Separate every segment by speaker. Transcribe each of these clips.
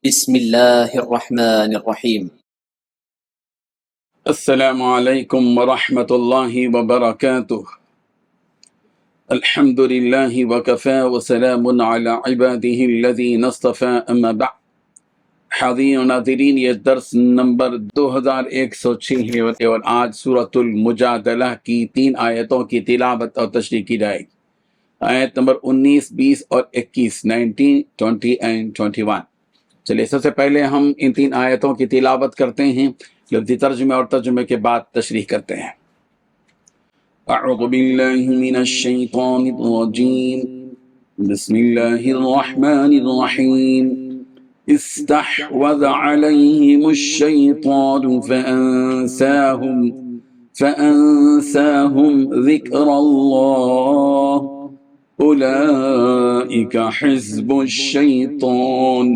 Speaker 1: بسم الله الرحمن الرحيم.
Speaker 2: السلام علیکم ورحمۃ اللہ وبرکاتہ۔ الحمد للہ وکفى وسلام علی عباده الذین اصطفى اما بعد۔ حاضرین و ناظرین، یہ درس نمبر 2106 ہے اور آج سورۃ المجادلہ کی 3 آیتوں کی تلاوت اور تشریح کی جائے گی۔ آیت نمبر 19، 20 اور 21، 19، 20 and 21۔ چلیے سب سے پہلے ہم ان 3 آیتوں کی تلاوت کرتے ہیں، لفظی ترجمے اور ترجمے کے بعد تشریح کرتے ہیں۔ اعوذ باللہ من الشیطان الرجیم، بسم اللہ الرحمن الرحیم۔ استحوذ علیہم الشیطان فأنساهم ذکر اللہ، اولئک حزب الشیطان،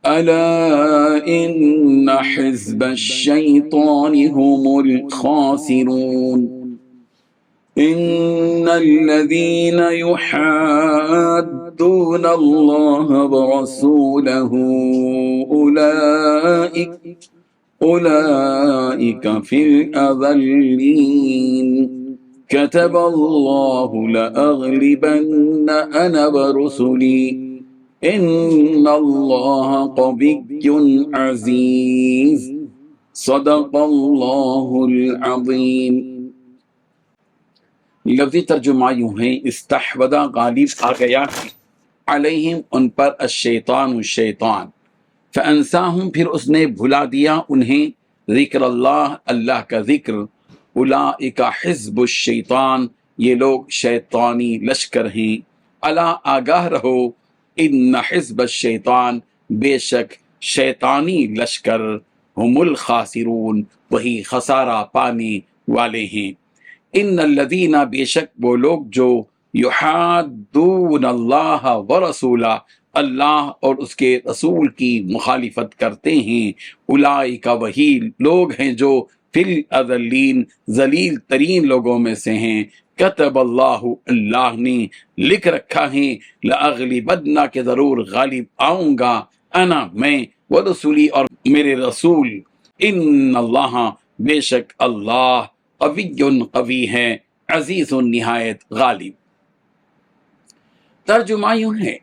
Speaker 2: ألا إن حزب الشيطان هم الخاسرون، إن الذين يحادون الله ورسوله أولئك في الأذلين، كتب الله لأغلبن أنا ورسلي، ان اللہ قوی عزیز، صدق اللہ العظیم۔ لفظی ترجمہ یوں ہے، استحوذ غالب آ گیا علیہم ان پر، الشیطان الشیطان، فانساہم پھر اس نے بھلا دیا انہیں، ذکر اللہ اللہ کا ذکر، اولئک حزب الشیطان یہ لوگ شیطانی لشکر ہیں، الا آگاہ رہو، ان حزب الشیطان بے شک شیطانی لشکر، ہم الخاسرون وہی خسارہ پانے والے ہیں۔ ان الذین بے شک وہ لوگ جو یحادون اللہ ورسولہ اللہ اور اس کے رسول کی مخالفت کرتے ہیں، اولئک وہی لوگ ہیں جو فی الاذلین ذلیل ترین لوگوں میں سے ہیں، کتب اللہ اللہ نے لکھ رکھا ہے، لأغلبن کہ ضرور غالب آؤں گا، انا میں، ورسولی اور میرے رسول، ان اللہ بے شک اللہ قوی قوی ہے، عزیز نہایت غالب۔ ترجمہ یوں ہے،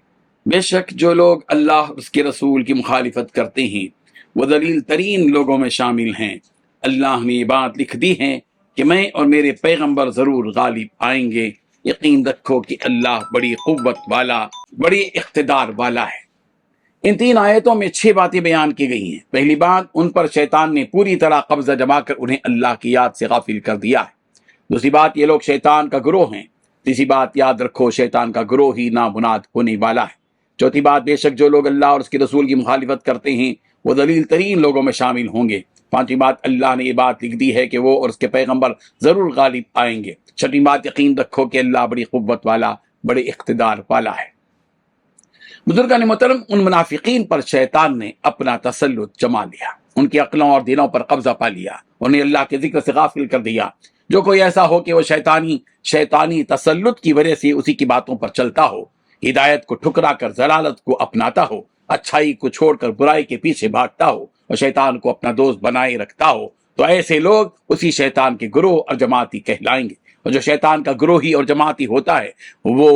Speaker 2: بے شک جو لوگ اللہ اور اس کے رسول کی مخالفت کرتے ہیں وہ ذلیل ترین لوگوں میں شامل ہیں۔ اللہ نے یہ بات لکھ دی ہے کہ میں اور میرے پیغمبر ضرور غالب آئیں گے۔ یقین رکھو کہ اللہ بڑی قوت والا، بڑی اقتدار والا ہے۔ ان 3 آیتوں میں 6 باتیں بیان کی گئی ہیں۔ پہلی بات، ان پر شیطان نے پوری طرح قبضہ جما کر انہیں اللہ کی یاد سے غافل کر دیا ہے۔ دوسری بات، یہ لوگ شیطان کا گروہ ہیں۔ تیسری بات، یاد رکھو شیطان کا گروہ ہی نابناد ہونے والا ہے۔ چوتھی بات، بے شک جو لوگ اللہ اور اس کے رسول کی مخالفت کرتے ہیں وہ ذلیل ترین لوگوں میں شامل ہوں گے۔ پانچویں بات، اللہ نے یہ بات لکھ دی ہے کہ وہ اور اس کے پیغمبر ضرور غالب آئیں گے۔ چھٹی بات، یقین رکھو کہ اللہ بڑی قوت والا، بڑے اقتدار والا ہے۔ بزرگان محترم، ان منافقین پر شیطان نے اپنا تسلط جما لیا، ان کی عقلوں اور دلوں پر قبضہ پا لیا، انہیں اللہ کے ذکر سے غافل کر دیا۔ جو کوئی ایسا ہو کہ وہ شیطانی تسلط کی وجہ سے اسی کی باتوں پر چلتا ہو، ہدایت کو ٹھکرا کر ضلالت کو اپناتا ہو، اچھائی کو چھوڑ کر برائی کے پیچھے بھاگتا ہو اور شیطان کو اپنا دوست بنائے رکھتا ہو، تو ایسے لوگ اسی شیطان کے گروہ اور جماعتی کہلائیں گے۔ اور جو شیطان کا گروہی اور جماعتی ہوتا ہے وہ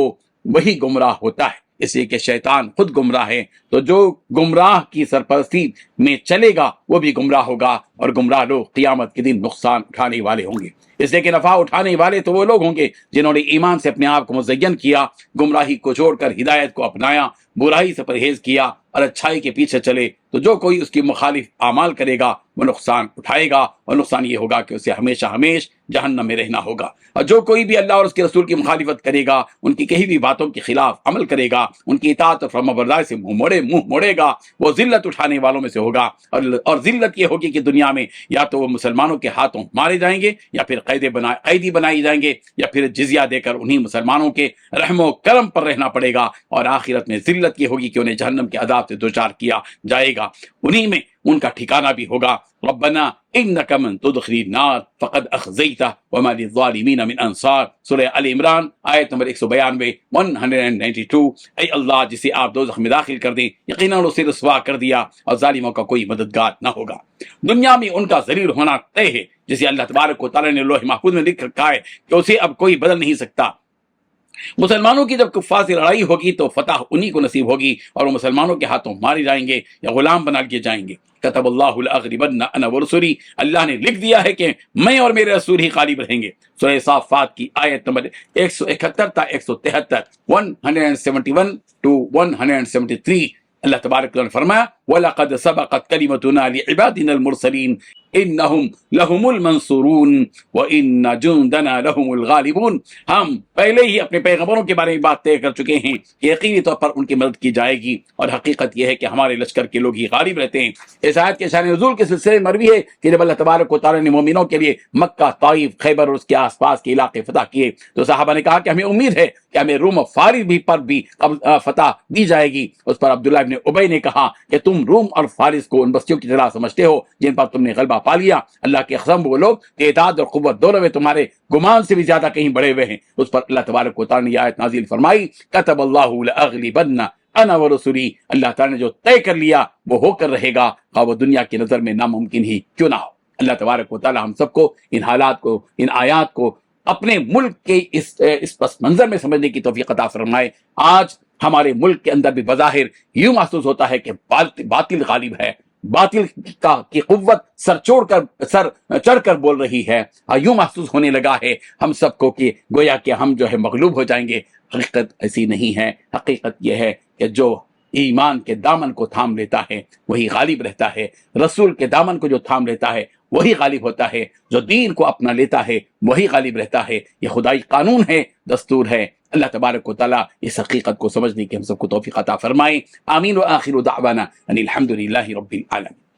Speaker 2: وہی گمراہ ہوتا ہے، اس لیے کہ شیطان خود گمراہ ہے، تو جو گمراہ کی سرپرستی میں چلے گا وہ بھی گمراہ ہوگا، اور گمراہ لوگ قیامت کے دن نقصان اٹھانے والے ہوں گے۔ اس لیے کہ نفع اٹھانے والے تو وہ لوگ ہوں گے جنہوں نے ایمان سے اپنے آپ کو مزین کیا، گمراہی کو چھوڑ کر ہدایت کو اپنایا، برائی سے پرہیز کیا اور اچھائی کے پیچھے چلے۔ تو جو کوئی اس کی مخالف اعمال کرے گا وہ نقصان اٹھائے گا، اور نقصان یہ ہوگا کہ اسے ہمیشہ جہنم میں رہنا ہوگا۔ اور جو کوئی بھی اللہ اور اس کے رسول کی مخالفت کرے گا، ان کی کہی ہوئی باتوں کے خلاف عمل کرے گا، ان کی اطاعت اور فرمانبرداری سے منہ موڑے گا، وہ ذلت اٹھانے والوں میں سے ہوگا۔ اور ذلت یہ ہوگی کہ دنیا میں یا تو وہ مسلمانوں کے ہاتھوں مارے جائیں گے، یا پھر قیدی بنائے جائیں گے، یا پھر جزیہ دے کر انہیں مسلمانوں کے رحم و کرم پر رہنا پڑے گا، اور آخرت میں ذلت یہ ہوگی کہ انہیں جہنم کے عذاب سے دوچار کیا جائے گا۔ انہی میں ان کا ٹھکانہ بھی ہوگا۔ ربنا انک من تدخل النار فقد اخزیتہ وما للظالمین من انصار، سورہ ال عمران آیت نمبر 192 192۔ اے اللہ جسے آپ دوزخ میں داخل کر دیں یقیناً اسے رسوا کر دیا اور ظالموں کا کوئی مددگار نہ ہوگا۔ دنیا میں ان کا ذلیل ہونا طے ہے، جسے اللہ تبارک و تعالیٰ نے لوح محفوظ میں لکھ رکھا ہے کہ اسے اب کوئی بدل نہیں سکتا۔ مسلمانوں کی جب کفار سے لڑائی ہوگی تو فتح انہی کو نصیب ہوگی اور وہ مسلمانوں کے ہاتھوں مارے جائیں گے یا غلام بنا لیے جائیں گے۔ کتب اللہ لاغلبن انا ورسلی، اللہ نے لکھ دیا ہے کہ میں اور میرے رسول ہی غالب رہیں گے۔ سورہ صافات کی آیت نمبر 171 تا 173 171 to 173 اللہ تبارک نے فرمایا وَلَقَدْ سَبَقَتْ كَلِمَتُنَا لِعِبَادِنَا الْمُرْسَلِينَ إِنَّهُمْ لَهُمُ الْمَنْصُورُونَ وَإِنَّ جُنْدَنَا لَهُمُ الْغَالِبُونَ، ہم پہلے ہی اپنے پیغمبروں کے بارے میں بات طے کر چکے ہیں کہ یقینی طور پر ان کی مدد کی جائے گی، اور حقیقت یہ ہے کہ ہمارے لشکر کے لوگ ہی غالب رہتے ہیں۔ اس آیت کے شان نزول کے سلسلے میں مروی ہے کہ جب اللہ تبارک و تعالیٰ نے مومنوں کے لیے مکہ، طائف، خیبر اور اس کے آس پاس کے علاقے فتح کیے تو صحابہ نے کہا کہ ہمیں امید ہے کہ ہمیں روم و فارس بھی پر بھی فتح دی جائے گی۔ اس پر عبداللہ ابن ابی نے کہا کہ تم روم اور فارس کو ان بستیوں کی طرح سمجھتے ہو جن پر تم نے غلبہ پا لیا، اللہ کی قسم وہ لوگ تعداد اور قوت دونوں میں تمہارے گمان سے بھی زیادہ کہیں بڑے ہوئے ہیں۔ اس پر اللہ تبارک و تعالیٰ نے یہ آیت نازل فرمائی کتب اللہ لاغلبن انا ورسلی، اللہ تعالیٰ نے جو طے کر لیا وہ ہو کر رہے گا، خواہ وہ دنیا کی نظر میں ناممکن ہی کیوں نہ ہو۔ اللہ تبارک و تعالیٰ ہم سب کو ان حالات کو، ان آیات کو اپنے ملک کے اس پس منظر میں سمجھنے کی توفیق عطا فرمائے۔ آج ہمارے ملک کے اندر بھی بظاہر یوں محسوس ہوتا ہے کہ باطل غالب ہے، باطل کی قوت سر چڑھ کر بول رہی ہے، یوں محسوس ہونے لگا ہے ہم سب کو کہ گویا کہ ہم جو ہے مغلوب ہو جائیں گے۔ حقیقت ایسی نہیں ہے، حقیقت یہ ہے کہ جو ایمان کے دامن کو تھام لیتا ہے وہی غالب رہتا ہے، رسول کے دامن کو جو تھام لیتا ہے وہی غالب ہوتا ہے، جو دین کو اپنا لیتا ہے وہی غالب رہتا ہے۔ یہ خدائی قانون ہے، دستور ہے۔ اللہ تبارک و تعالیٰ اس حقیقت کو سمجھنے کی ہم سب کو توفیق عطا فرمائے۔ آمین۔ وآخر دعوانا ان الحمد للہ رب العالمین۔